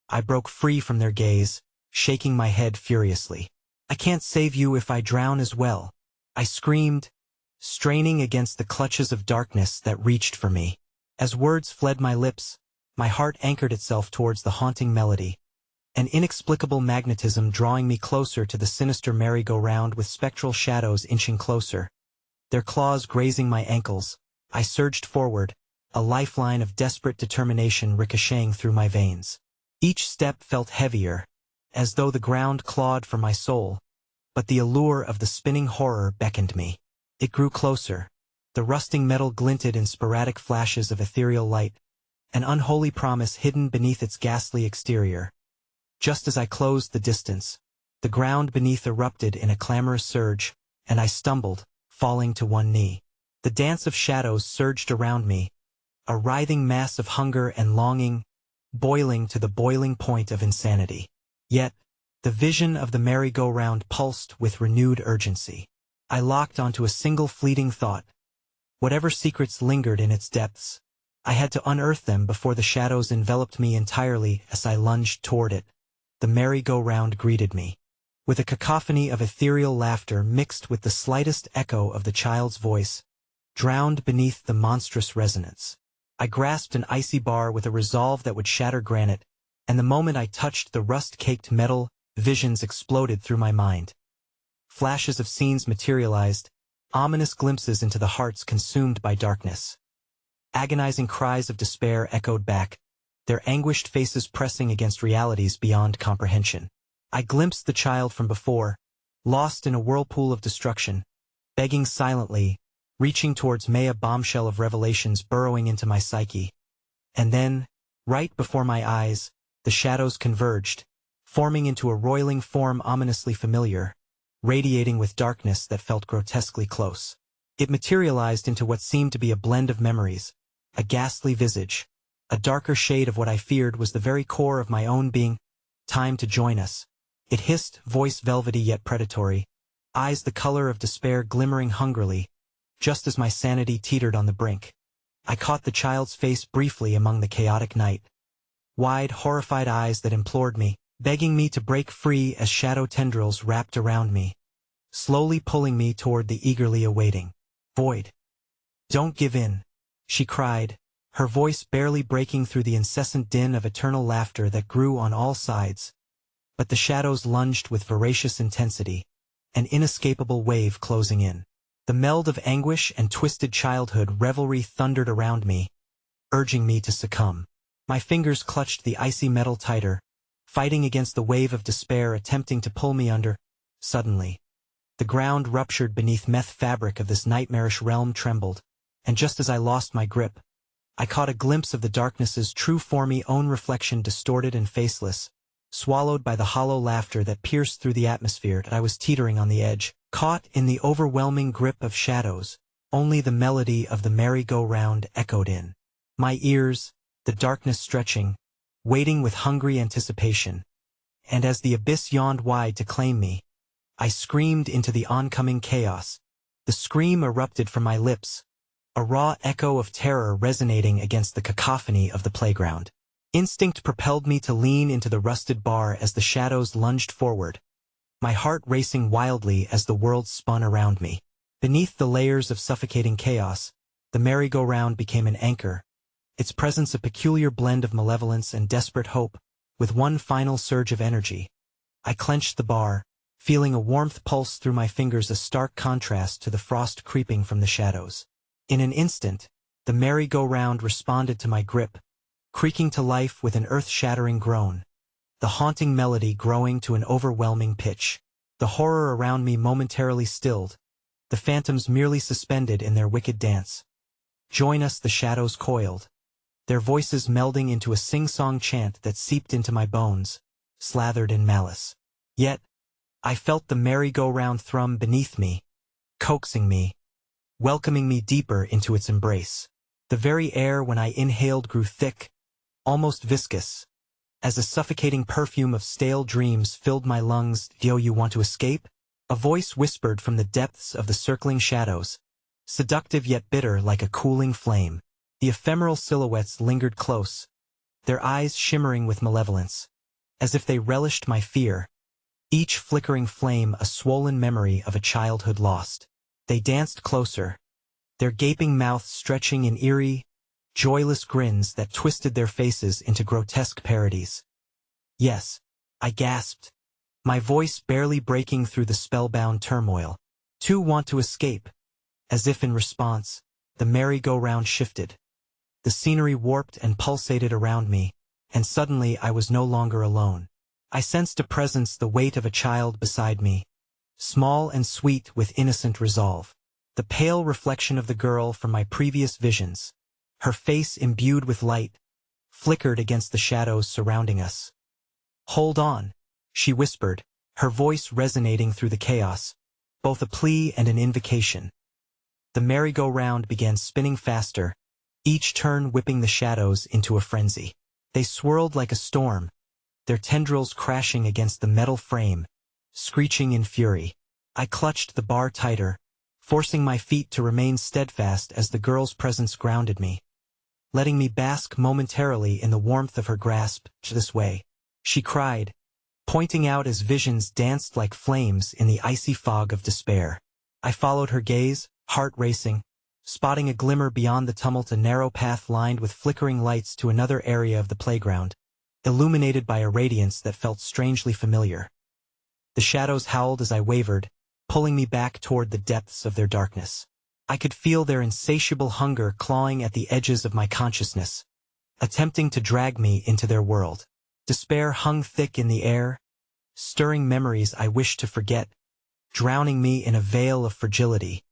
I broke free from their gaze, shaking my head furiously. I can't save you if I drown as well, I screamed, straining against the clutches of darkness that reached for me. As words fled my lips, my heart anchored itself towards the haunting melody, an inexplicable magnetism drawing me closer to the sinister merry-go-round with spectral shadows inching closer. Their claws grazing my ankles, I surged forward, a lifeline of desperate determination ricocheting through my veins. Each step felt heavier, as though the ground clawed for my soul, but the allure of the spinning horror beckoned me. It grew closer. The rusting metal glinted in sporadic flashes of ethereal light, an unholy promise hidden beneath its ghastly exterior. Just as I closed the distance, the ground beneath erupted in a clamorous surge, and I stumbled, falling to one knee. The dance of shadows surged around me, a writhing mass of hunger and longing, boiling to the boiling point of insanity. Yet, the vision of the merry-go-round pulsed with renewed urgency. I locked onto a single fleeting thought. Whatever secrets lingered in its depths, I had to unearth them before the shadows enveloped me entirely. As I lunged toward it, the merry-go-round greeted me, with a cacophony of ethereal laughter mixed with the slightest echo of the child's voice, drowned beneath the monstrous resonance. I grasped an icy bar with a resolve that would shatter granite, and the moment I touched the rust-caked metal, visions exploded through my mind. Flashes of scenes materialized, ominous glimpses into the hearts consumed by darkness. Agonizing cries of despair echoed back, their anguished faces pressing against realities beyond comprehension. I glimpsed the child from before, lost in a whirlpool of destruction, begging silently, reaching towards Maya bombshell of revelations burrowing into my psyche. And then, right before my eyes, the shadows converged, forming into a roiling form ominously familiar, radiating with darkness that felt grotesquely close. It materialized into what seemed to be a blend of memories, a ghastly visage, a darker shade of what I feared was the very core of my own being. Time to join us. It hissed, voice velvety yet predatory, eyes the color of despair glimmering hungrily, just as my sanity teetered on the brink. I caught the child's face briefly among the chaotic night. Wide, horrified eyes that implored me, begging me to break free as shadow tendrils wrapped around me, slowly pulling me toward the eagerly awaiting void. "Don't give in," she cried, her voice barely breaking through the incessant din of eternal laughter that grew on all sides. But the shadows lunged with voracious intensity, an inescapable wave closing in. The meld of anguish and twisted childhood revelry thundered around me, urging me to succumb. My fingers clutched the icy metal tighter, fighting against the wave of despair attempting to pull me under. Suddenly, the ground ruptured beneath meth fabric of this nightmarish realm trembled, and just as I lost my grip, I caught a glimpse of the darkness's true formy own reflection distorted and faceless, swallowed by the hollow laughter that pierced through the atmosphere. I was teetering on the edge, caught in the overwhelming grip of shadows. Only the melody of the merry-go-round echoed in my ears, the darkness stretching, waiting with hungry anticipation. And as the abyss yawned wide to claim me, I screamed into the oncoming chaos. The scream erupted from my lips, a raw echo of terror resonating against the cacophony of the playground. Instinct propelled me to lean into the rusted bar as the shadows lunged forward, my heart racing wildly as the world spun around me. Beneath the layers of suffocating chaos, the merry-go-round became an anchor, its presence a peculiar blend of malevolence and desperate hope. With one final surge of energy, I clenched the bar, feeling a warmth pulse through my fingers, a stark contrast to the frost creeping from the shadows. In an instant, the merry-go-round responded to my grip, creaking to life with an earth-shattering groan, the haunting melody growing to an overwhelming pitch. The horror around me momentarily stilled, the phantoms merely suspended in their wicked dance. "Join us," the shadows coiled, their voices melding into a sing-song chant that seeped into my bones, slathered in malice. Yet, I felt the merry-go-round thrum beneath me, coaxing me, welcoming me deeper into its embrace. The very air when I inhaled grew thick, almost viscous, as a suffocating perfume of stale dreams filled my lungs. "Do you want to escape?" A voice whispered from the depths of the circling shadows, seductive yet bitter like a cooling flame. The ephemeral silhouettes lingered close, their eyes shimmering with malevolence, as if they relished my fear, each flickering flame a swollen memory of a childhood lost. They danced closer, their gaping mouths stretching in eerie, joyless grins that twisted their faces into grotesque parodies. "Yes," I gasped, my voice barely breaking through the spellbound turmoil. "Two want to escape." As if in response, the merry-go-round shifted. The scenery warped and pulsated around me, and suddenly I was no longer alone. I sensed a presence, the weight of a child beside me, small and sweet with innocent resolve. The pale reflection of the girl from my previous visions, her face imbued with light, flickered against the shadows surrounding us. "Hold on," she whispered, her voice resonating through the chaos, both a plea and an invocation. The merry-go-round began spinning faster, each turn whipping the shadows into a frenzy. They swirled like a storm, their tendrils crashing against the metal frame, screeching in fury. I clutched the bar tighter, forcing my feet to remain steadfast as the girl's presence grounded me, letting me bask momentarily in the warmth of her grasp. "This way," she cried, pointing out as visions danced like flames in the icy fog of despair. I followed her gaze, heart racing, spotting a glimmer beyond the tumult, a narrow path lined with flickering lights to another area of the playground, illuminated by a radiance that felt strangely familiar. The shadows howled as I wavered, pulling me back toward the depths of their darkness. I could feel their insatiable hunger clawing at the edges of my consciousness, attempting to drag me into their world. Despair hung thick in the air, stirring memories I wished to forget, drowning me in a veil of fragility.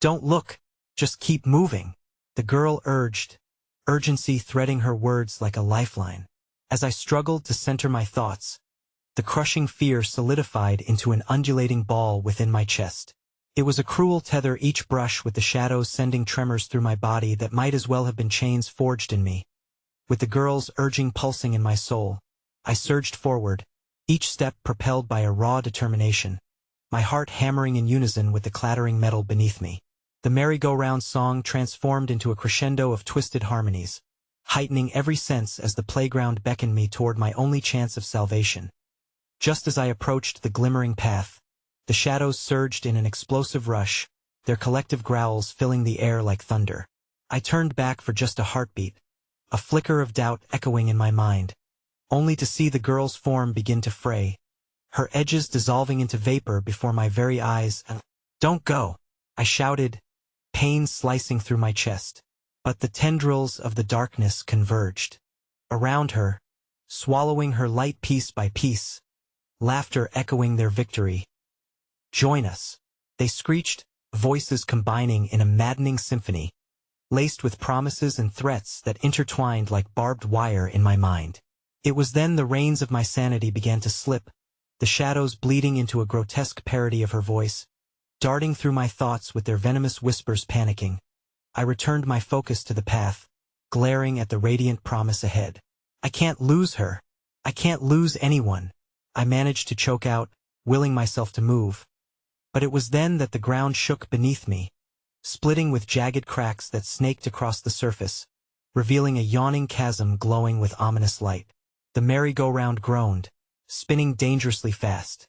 "Don't look, just keep moving," the girl urged, urgency threading her words like a lifeline. As I struggled to center my thoughts, the crushing fear solidified into an undulating ball within my chest. It was a cruel tether, each brush with the shadows sending tremors through my body that might as well have been chains forged in me. With the girl's urging pulsing in my soul, I surged forward, each step propelled by a raw determination, my heart hammering in unison with the clattering metal beneath me. The merry-go-round song transformed into a crescendo of twisted harmonies, heightening every sense as the playground beckoned me toward my only chance of salvation. Just as I approached the glimmering path, the shadows surged in an explosive rush, their collective growls filling the air like thunder. I turned back for just a heartbeat, a flicker of doubt echoing in my mind, only to see the girl's form begin to fray, her edges dissolving into vapor before my very eyes. "Don't go," I shouted, pain slicing through my chest. But the tendrils of the darkness converged. Around her, swallowing her light piece by piece, laughter echoing their victory. "Join us," they screeched, voices combining in a maddening symphony, laced with promises and threats that intertwined like barbed wire in my mind. It was then the reins of my sanity began to slip, the shadows bleeding into a grotesque parody of her voice, darting through my thoughts with their venomous whispers panicking. I returned my focus to the path, glaring at the radiant promise ahead. "I can't lose her. I can't lose anyone," I managed to choke out, willing myself to move. But it was then that the ground shook beneath me, splitting with jagged cracks that snaked across the surface, revealing a yawning chasm glowing with ominous light. The merry-go-round groaned, spinning dangerously fast.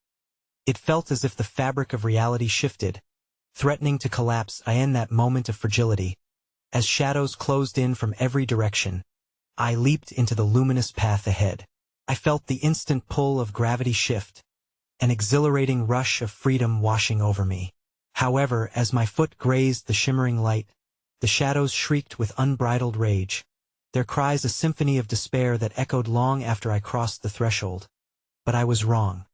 It felt as if the fabric of reality shifted, threatening to collapse in that moment of fragility. As shadows closed in from every direction, I leaped into the luminous path ahead. I felt the instant pull of gravity shift, an exhilarating rush of freedom washing over me. However, as my foot grazed the shimmering light, the shadows shrieked with unbridled rage, their cries a symphony of despair that echoed long after I crossed the threshold. But I was wrong.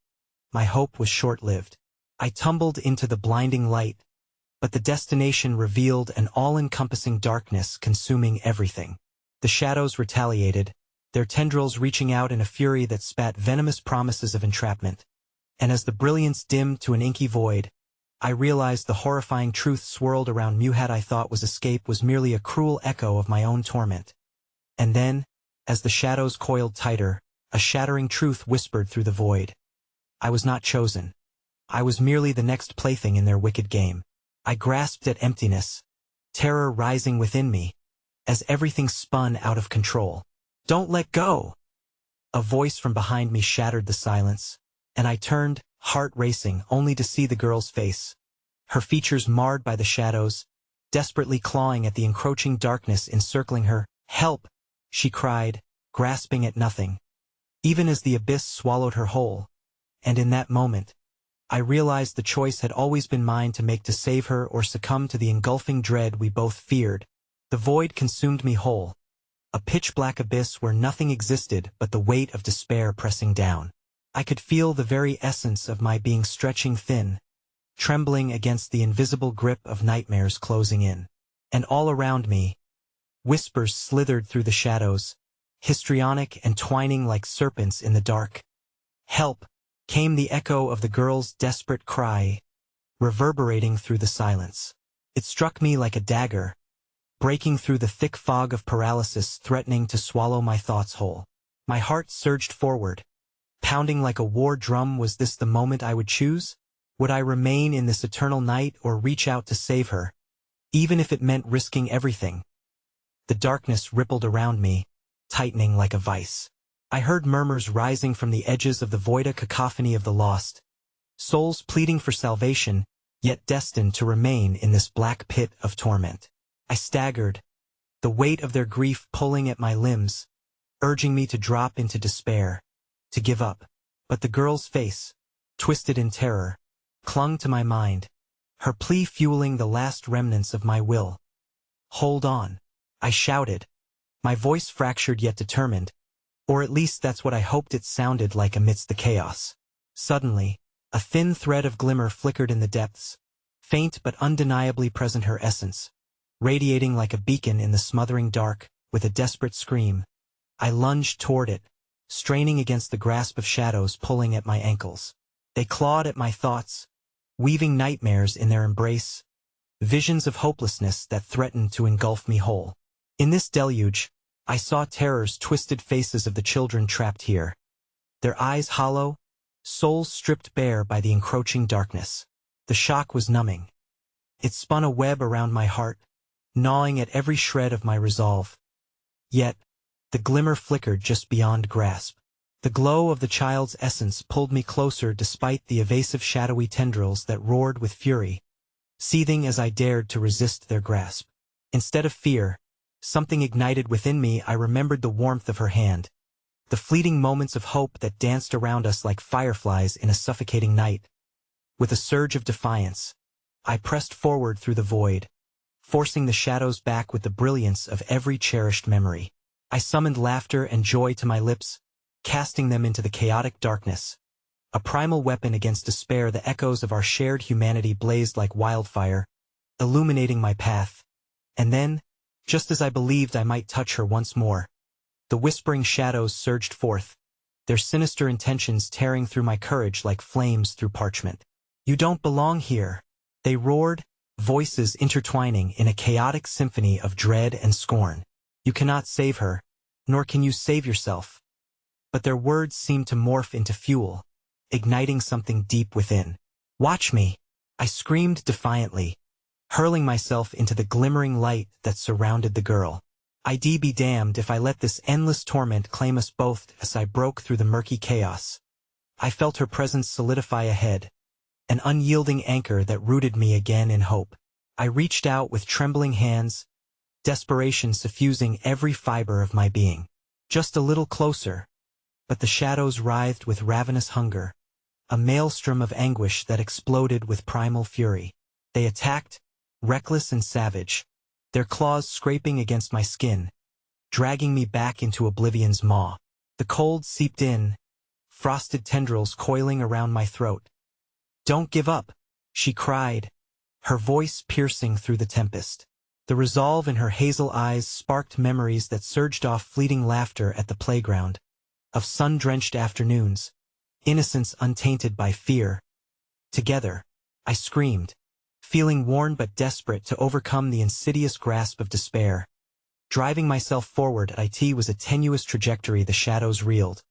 My hope was short-lived. I tumbled into the blinding light, but the destination revealed an all-encompassing darkness consuming everything. The shadows retaliated, their tendrils reaching out in a fury that spat venomous promises of entrapment. And as the brilliance dimmed to an inky void, I realized the horrifying truth swirled around me. What I thought was escape was merely a cruel echo of my own torment. And then, as the shadows coiled tighter, a shattering truth whispered through the void. I was not chosen. I was merely the next plaything in their wicked game. I grasped at emptiness, terror rising within me, as everything spun out of control. "Don't let go!" A voice from behind me shattered the silence, and I turned, heart racing, only to see the girl's face. Her features marred by the shadows, desperately clawing at the encroaching darkness encircling her. "Help!" she cried, grasping at nothing, even as the abyss swallowed her whole. And in that moment, I realized the choice had always been mine to make, to save her or succumb to the engulfing dread we both feared. The void consumed me whole, a pitch-black abyss where nothing existed but the weight of despair pressing down. I could feel the very essence of my being stretching thin, trembling against the invisible grip of nightmares closing in. And all around me, whispers slithered through the shadows, histrionic and twining like serpents in the dark. "Help!" came the echo of the girl's desperate cry, reverberating through the silence. It struck me like a dagger, breaking through the thick fog of paralysis, threatening to swallow my thoughts whole. My heart surged forward, pounding like a war drum. Was this the moment I would choose? Would I remain in this eternal night or reach out to save her, even if it meant risking everything? The darkness rippled around me, tightening like a vice. I heard murmurs rising from the edges of the void, a cacophony of the lost, souls pleading for salvation, yet destined to remain in this black pit of torment. I staggered, the weight of their grief pulling at my limbs, urging me to drop into despair, to give up. But the girl's face, twisted in terror, clung to my mind, her plea fueling the last remnants of my will. "Hold on," I shouted, my voice fractured yet determined, or at least that's what I hoped it sounded like amidst the chaos. Suddenly, a thin thread of glimmer flickered in the depths, faint but undeniably present, her essence, radiating like a beacon in the smothering dark. With a desperate scream, I lunged toward it, straining against the grasp of shadows pulling at my ankles. They clawed at my thoughts, weaving nightmares in their embrace, visions of hopelessness that threatened to engulf me whole. In this deluge, I saw terror's twisted faces of the children trapped here, their eyes hollow, souls stripped bare by the encroaching darkness. The shock was numbing. It spun a web around my heart, gnawing at every shred of my resolve. Yet, the glimmer flickered just beyond grasp. The glow of the child's essence pulled me closer despite the evasive shadowy tendrils that roared with fury, seething as I dared to resist their grasp. Instead of fear, something ignited within me. I remembered the warmth of her hand, the fleeting moments of hope that danced around us like fireflies in a suffocating night. With a surge of defiance, I pressed forward through the void, forcing the shadows back with the brilliance of every cherished memory. I summoned laughter and joy to my lips, casting them into the chaotic darkness. A primal weapon against despair. The echoes of our shared humanity blazed like wildfire, illuminating my path. And then, just as I believed I might touch her once more, the whispering shadows surged forth, their sinister intentions tearing through my courage like flames through parchment. "You don't belong here," they roared, voices intertwining in a chaotic symphony of dread and scorn. "You cannot save her, nor can you save yourself." But their words seemed to morph into fuel, igniting something deep within. "Watch me," I screamed defiantly, hurling myself into the glimmering light that surrounded the girl. "I'd be damned if I let this endless torment claim us both." As I broke through the murky chaos, I felt her presence solidify ahead, an unyielding anchor that rooted me again in hope. I reached out with trembling hands, desperation suffusing every fiber of my being. Just a little closer, but the shadows writhed with ravenous hunger, a maelstrom of anguish that exploded with primal fury. They attacked, reckless and savage, their claws scraping against my skin, dragging me back into oblivion's maw. The cold seeped in, frosted tendrils coiling around my throat. "Don't give up," she cried, her voice piercing through the tempest. The resolve in her hazel eyes sparked memories that surged off, fleeting laughter at the playground, of sun-drenched afternoons, innocence untainted by fear. Together, I screamed, feeling worn but desperate to overcome the insidious grasp of despair. Driving myself forward, it was a tenuous trajectory the shadows reeled,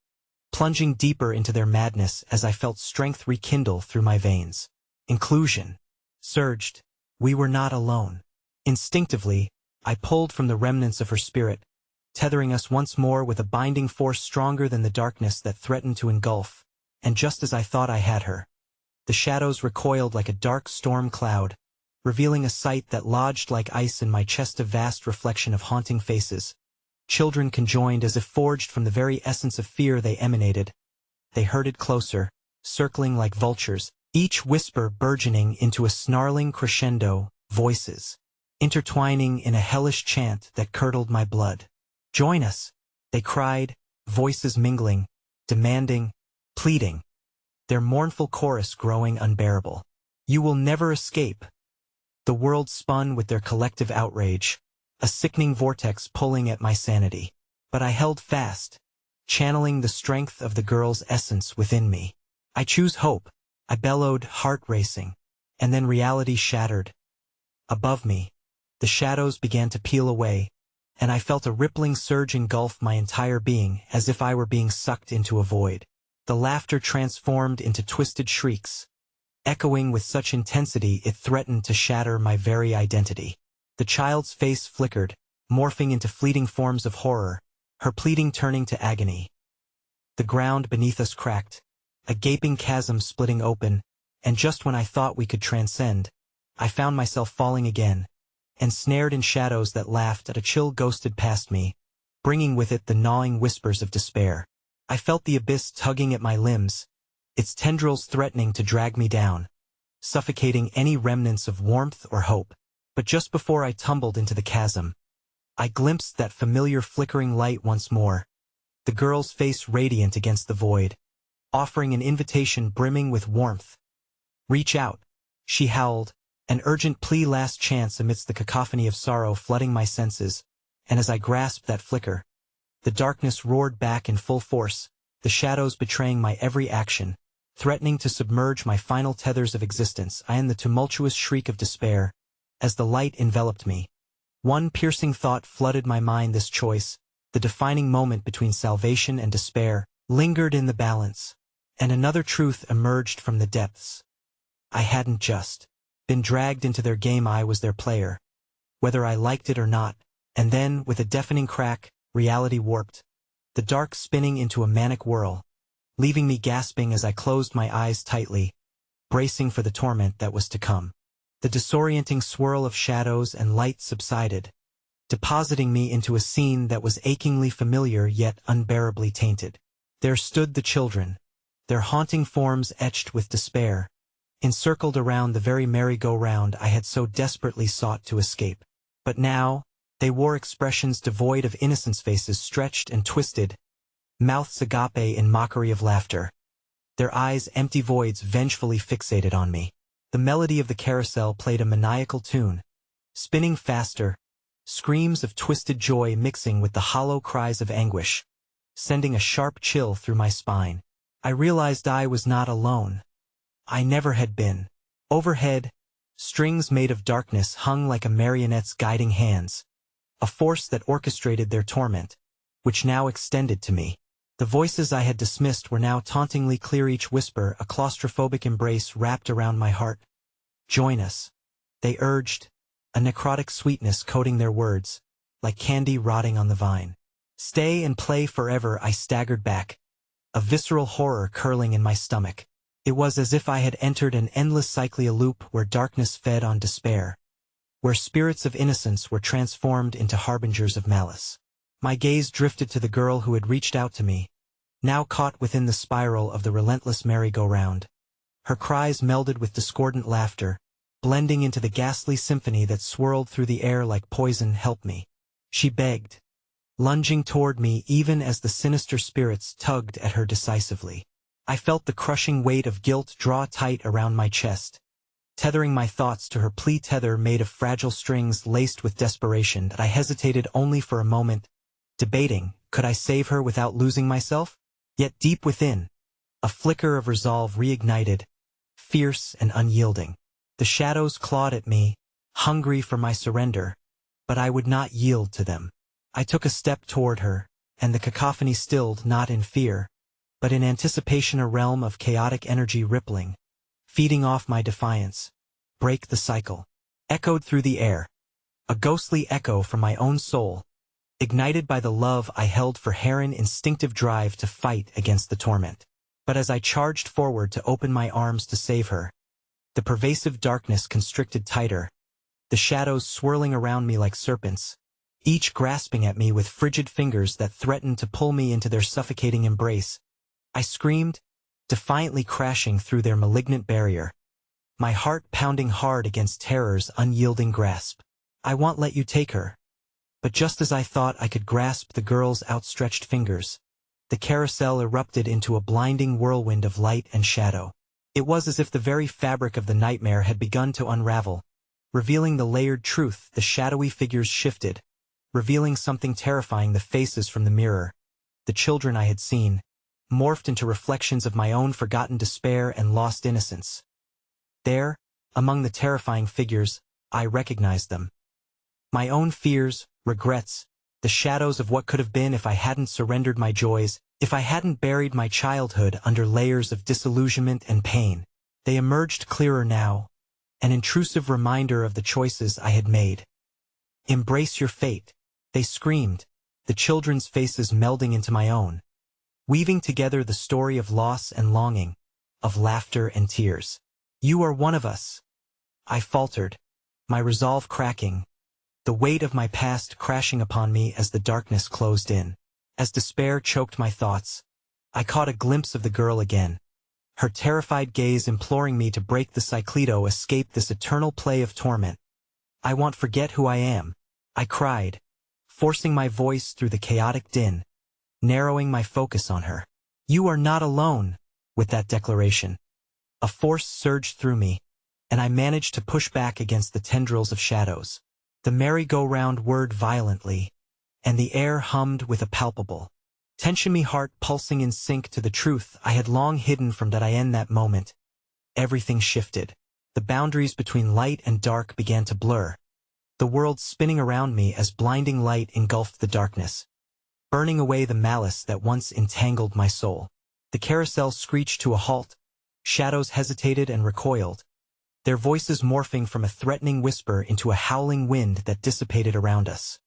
plunging deeper into their madness as I felt strength rekindle through my veins. Inclusion surged. We were not alone. Instinctively, I pulled from the remnants of her spirit, tethering us once more with a binding force stronger than the darkness that threatened to engulf. And just as I thought I had her, the shadows recoiled like a dark storm cloud, revealing a sight that lodged like ice in my chest, a vast reflection of haunting faces. Children conjoined as if forged from the very essence of fear they emanated. They herded closer, circling like vultures, each whisper burgeoning into a snarling crescendo, voices intertwining in a hellish chant that curdled my blood. "Join us," they cried, voices mingling, demanding, pleading, their mournful chorus growing unbearable. "You will never escape." The world spun with their collective outrage, a sickening vortex pulling at my sanity. But I held fast, channeling the strength of the girl's essence within me. "I choose hope," I bellowed, heart racing. And then reality shattered. Above me, the shadows began to peel away, and I felt a rippling surge engulf my entire being as if I were being sucked into a void. The laughter transformed into twisted shrieks, echoing with such intensity it threatened to shatter my very identity. The child's face flickered, morphing into fleeting forms of horror, her pleading turning to agony. The ground beneath us cracked, a gaping chasm splitting open, and just when I thought we could transcend, I found myself falling again, ensnared in shadows that laughed at a chill ghosted past me, bringing with it the gnawing whispers of despair. I felt the abyss tugging at my limbs, its tendrils threatening to drag me down, suffocating any remnants of warmth or hope. But just before I tumbled into the chasm, I glimpsed that familiar flickering light once more, the girl's face radiant against the void, offering an invitation brimming with warmth. "Reach out," she howled, an urgent plea, last chance amidst the cacophony of sorrow flooding my senses, and as I grasped that flicker, the darkness roared back in full force, the shadows betraying my every action, threatening to submerge my final tethers of existence. I in the tumultuous shriek of despair, as the light enveloped me. One piercing thought flooded my mind: this choice, the defining moment between salvation and despair, lingered in the balance, and another truth emerged from the depths. I hadn't just been dragged into their game, I was their player, whether I liked it or not. And then, with a deafening crack, reality warped, the dark spinning into a manic whirl, leaving me gasping as I closed my eyes tightly, bracing for the torment that was to come. The disorienting swirl of shadows and light subsided, depositing me into a scene that was achingly familiar yet unbearably tainted. There stood the children, their haunting forms etched with despair, encircled around the very merry-go-round I had so desperately sought to escape. But now, they wore expressions devoid of innocence, faces stretched and twisted, mouths agape in mockery of laughter, their eyes empty voids vengefully fixated on me. The melody of the carousel played a maniacal tune, spinning faster, screams of twisted joy mixing with the hollow cries of anguish, sending a sharp chill through my spine. I realized I was not alone. I never had been. Overhead, strings made of darkness hung like a marionette's guiding hands, a force that orchestrated their torment, which now extended to me. The voices I had dismissed were now tauntingly clear, each whisper a claustrophobic embrace wrapped around my heart. "Join us," they urged, a necrotic sweetness coating their words, like candy rotting on the vine. "Stay and play forever," I staggered back, a visceral horror curling in my stomach. It was as if I had entered an endless cyclical loop where darkness fed on despair, where spirits of innocence were transformed into harbingers of malice. My gaze drifted to the girl who had reached out to me, now caught within the spiral of the relentless merry-go-round. Her cries melded with discordant laughter, blending into the ghastly symphony that swirled through the air like poison. "Help me," she begged, lunging toward me even as the sinister spirits tugged at her decisively. I felt the crushing weight of guilt draw tight around my chest, tethering my thoughts to her plea, tether made of fragile strings laced with desperation. That I hesitated only for a moment, debating, could I save her without losing myself? Yet deep within, a flicker of resolve reignited, fierce and unyielding. The shadows clawed at me, hungry for my surrender, but I would not yield to them. I took a step toward her, and the cacophony stilled not in fear, but in anticipation, a realm of chaotic energy rippling, feeding off my defiance. Break the cycle. Echoed through the air. A ghostly echo from my own soul, ignited by the love I held for Heron, instinctive drive to fight against the torment. But as I charged forward to open my arms to save her, the pervasive darkness constricted tighter, the shadows swirling around me like serpents, each grasping at me with frigid fingers that threatened to pull me into their suffocating embrace. I screamed, defiantly crashing through their malignant barrier, my heart pounding hard against terror's unyielding grasp. I won't let you take her. But just as I thought I could grasp the girl's outstretched fingers, the carousel erupted into a blinding whirlwind of light and shadow. It was as if the very fabric of the nightmare had begun to unravel, revealing the layered truth. The shadowy figures shifted, revealing something terrifying. The faces from the mirror, the children I had seen, morphed into reflections of my own forgotten despair and lost innocence. There, among the terrifying figures, I recognized them. My own fears, regrets, the shadows of what could have been if I hadn't surrendered my joys, if I hadn't buried my childhood under layers of disillusionment and pain. They emerged clearer now, an intrusive reminder of the choices I had made. Embrace your fate, they screamed, the children's faces melding into my own, weaving together the story of loss and longing, of laughter and tears. You are one of us, I faltered, my resolve cracking, the weight of my past crashing upon me as the darkness closed in. As despair choked my thoughts, I caught a glimpse of the girl again, her terrified gaze imploring me to break the cyclido, escape this eternal play of torment. I won't forget who I am, I cried, forcing my voice through the chaotic din, narrowing my focus on her. You are not alone. With that declaration, a force surged through me, and I managed to push back against the tendrils of shadows. The merry-go-round whirred violently, and the air hummed with a palpable tension, my heart pulsing in sync to the truth I had long hidden from that I. In that moment, everything shifted. The boundaries between light and dark began to blur, the world spinning around me as blinding light engulfed the darkness, burning away the malice that once entangled my soul. The carousel screeched to a halt, shadows hesitated and recoiled, their voices morphing from a threatening whisper into a howling wind that dissipated around us.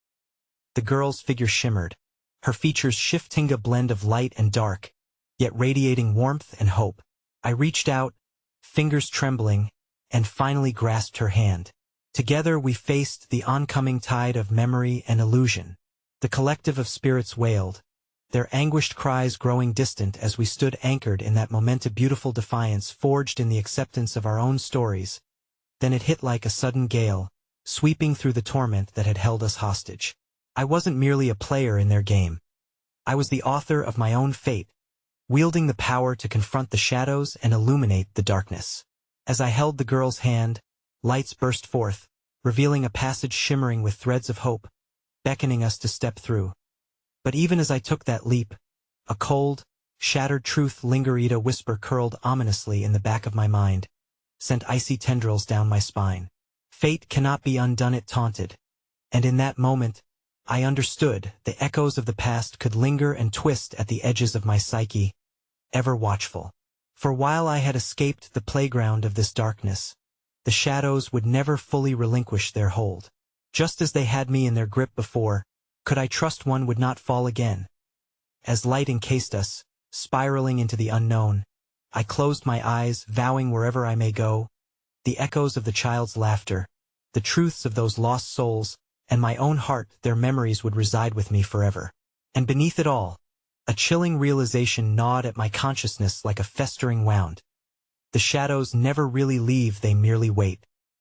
The girl's figure shimmered, her features shifting a blend of light and dark, yet radiating warmth and hope. I reached out, fingers trembling, and finally grasped her hand. Together we faced the oncoming tide of memory and illusion. The collective of spirits wailed, their anguished cries growing distant as we stood anchored in that moment. A beautiful defiance forged in the acceptance of our own stories. Then it hit like a sudden gale, sweeping through the torment that had held us hostage. I wasn't merely a player in their game. I was the author of my own fate, wielding the power to confront the shadows and illuminate the darkness. As I held the girl's hand, lights burst forth, revealing a passage shimmering with threads of hope, beckoning us to step through. But even as I took that leap, a cold, shattered truth lingered. A whisper curled ominously in the back of my mind, sent icy tendrils down my spine. Fate cannot be undone, it taunted. And in that moment, I understood the echoes of the past could linger and twist at the edges of my psyche, ever watchful. For while I had escaped the playground of this darkness, the shadows would never fully relinquish their hold. Just as they had me in their grip before, could I trust one would not fall again? As light encased us, spiraling into the unknown, I closed my eyes, vowing wherever I may go, the echoes of the child's laughter, the truths of those lost souls, and my own heart, their memories would reside with me forever. And beneath it all, a chilling realization gnawed at my consciousness like a festering wound. The shadows never really leave, they merely wait.